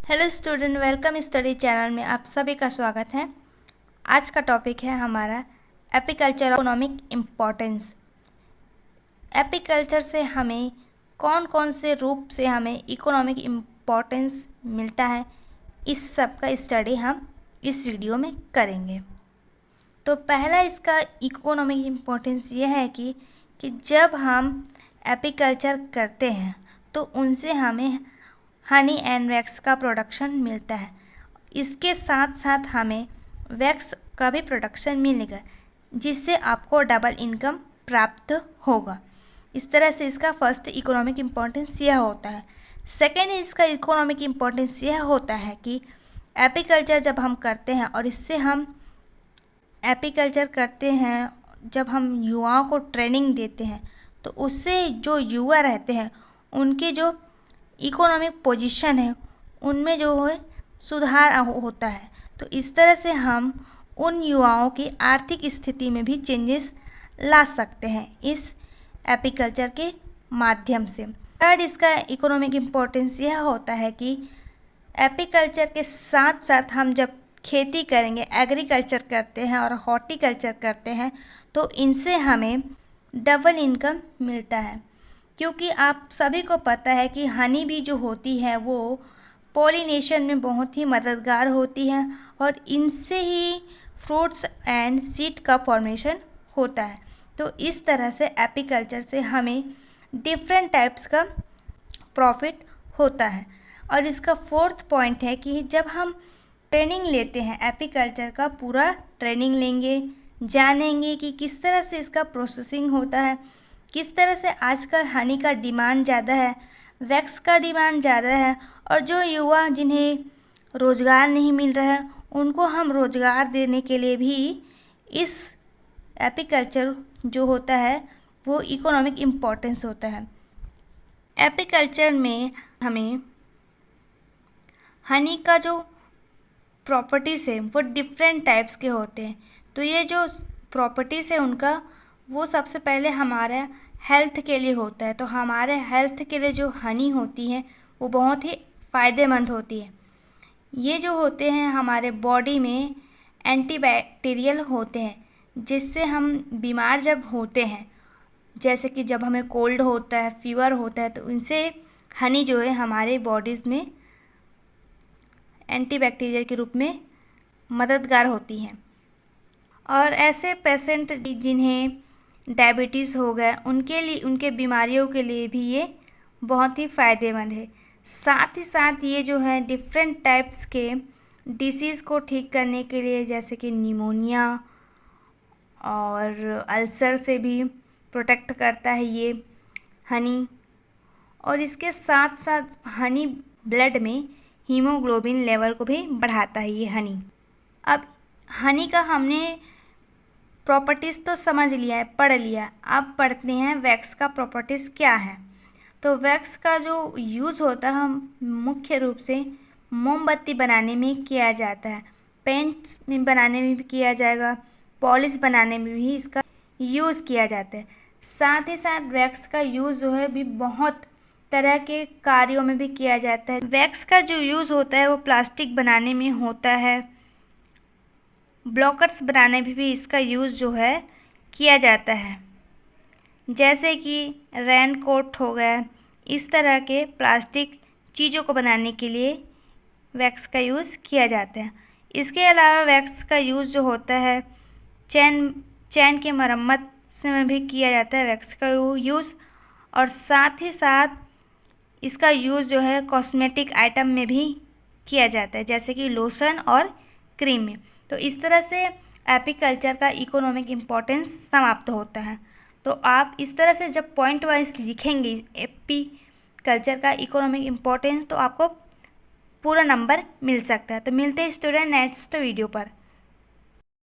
Hello student, welcome study channel में आप सभी का स्वागत है। आज का टॉपिक है हमारा एपीकल्चर इकोनॉमिक इम्पोर्टेंस। एपीकल्चर से हमें कौन कौन से रूप से हमें इकोनॉमिक इम्पोर्टेंस मिलता है, इस सब का स्टडी हम इस वीडियो में करेंगे। तो पहला इसका इकोनॉमिक इम्पोर्टेंस यह है कि जब हम एपीकल्चर करते हैं तो उनसे हमें हनी एंड वैक्स का प्रोडक्शन मिलता है। इसके साथ साथ हमें वैक्स का भी प्रोडक्शन मिलेगा, जिससे आपको डबल इनकम प्राप्त होगा। इस तरह से इसका फर्स्ट इकोनॉमिक इम्पोर्टेंस यह होता है। सेकेंड इसका इकोनॉमिक इम्पोर्टेंस यह होता है कि एपीकल्चर जब हम करते हैं और इससे हम एपीकल्चर करते हैं, जब हम युवाओं को ट्रेनिंग देते हैं तो उससे जो युवा रहते हैं उनके जो इकोनॉमिक पोजीशन है उनमें जो है सुधार होता है। तो इस तरह से हम उन युवाओं की आर्थिक स्थिति में भी चेंजेस ला सकते हैं इस एपीकल्चर के माध्यम से। थर्ड इसका इकोनॉमिक इम्पोर्टेंस यह होता है कि एपीकल्चर के साथ साथ हम जब खेती करेंगे, एग्रीकल्चर करते हैं और हॉर्टिकल्चर करते हैं तो इनसे हमें डबल इनकम मिलता है। क्योंकि आप सभी को पता है कि हनी बी जो होती है वो पॉलिनेशन में बहुत ही मददगार होती है और इनसे ही फ्रूट्स एंड सीड का फॉर्मेशन होता है। तो इस तरह से एपीकल्चर से हमें डिफरेंट टाइप्स का प्रॉफिट होता है। और इसका फोर्थ पॉइंट है कि जब हम ट्रेनिंग लेते हैं, एपीकल्चर का पूरा ट्रेनिंग लेंगे, जानेंगे कि किस तरह से इसका प्रोसेसिंग होता है, किस तरह से आजकल हनी का डिमांड ज़्यादा है, वैक्स का डिमांड ज़्यादा है, और जो युवा जिन्हें रोज़गार नहीं मिल रहा है उनको हम रोज़गार देने के लिए भी इस एपीकल्चर जो होता है वो इकोनॉमिक इम्पोर्टेंस होता है। एपीकल्चर में हमें हनी का जो प्रॉपर्टीज़ है वो डिफरेंट टाइप्स के होते हैं। तो ये जो प्रॉपर्टीज़ है उनका वो सबसे पहले हमारा हेल्थ के लिए होता है। तो हमारे हेल्थ के लिए जो हनी होती है वो बहुत ही फ़ायदेमंद होती है। ये जो होते हैं हमारे बॉडी में एंटीबैक्टीरियल होते हैं, जिससे हम बीमार जब होते हैं, जैसे कि जब हमें कोल्ड होता है, फीवर होता है, तो उनसे हनी जो है हमारे बॉडीज़ में एंटीबैक्टीरियल के रूप में मददगार होती हैं। और ऐसे पेशेंट जिन्हें डायबिटीज़ हो गया उनके लिए, उनके बीमारियों के लिए भी ये बहुत ही फ़ायदेमंद है। साथ ही साथ ये जो है डिफरेंट टाइप्स के डिसीज़ को ठीक करने के लिए, जैसे कि निमोनिया और अल्सर से भी प्रोटेक्ट करता है ये हनी। और इसके साथ साथ हनी ब्लड में हीमोग्लोबिन लेवल को भी बढ़ाता है ये हनी। अब हनी का हमने प्रॉपर्टीज़ तो समझ लिया है, पढ़ लिया, अब पढ़ते हैं वैक्स का प्रॉपर्टीज़ क्या है। तो वैक्स का जो यूज़ होता है मुख्य रूप से मोमबत्ती बनाने में किया जाता है, पेंट्स में बनाने में भी किया जाएगा, पॉलिश बनाने में भी इसका यूज़ किया जाता है। साथ ही साथ वैक्स का यूज़ जो है भी बहुत तरह के कार्यों में भी किया जाता है। वैक्स का जो यूज़ होता है वो प्लास्टिक बनाने में होता है, ब्लॉकर्स बनाने में भी इसका यूज़ जो है किया जाता है, जैसे कि रेन कोट हो गया। इस तरह के प्लास्टिक चीज़ों को बनाने के लिए वैक्स का यूज़ किया जाता है। इसके अलावा वैक्स का यूज़ जो होता है चैन की मरम्मत से में भी किया जाता है वैक्स का यूज़। और साथ ही साथ इसका यूज़ जो है कॉस्मेटिक आइटम में भी किया जाता है, जैसे कि लोशन और क्रीम में। तो इस तरह से एपीकल्चर का इकोनॉमिक इम्पोर्टेंस समाप्त होता है। तो आप इस तरह से जब पॉइंट वाइज लिखेंगे एपीकल्चर का इकोनॉमिक इम्पोर्टेंस तो आपको पूरा नंबर मिल सकता है। तो मिलते हैं स्टूडेंट नेक्स्ट वीडियो पर।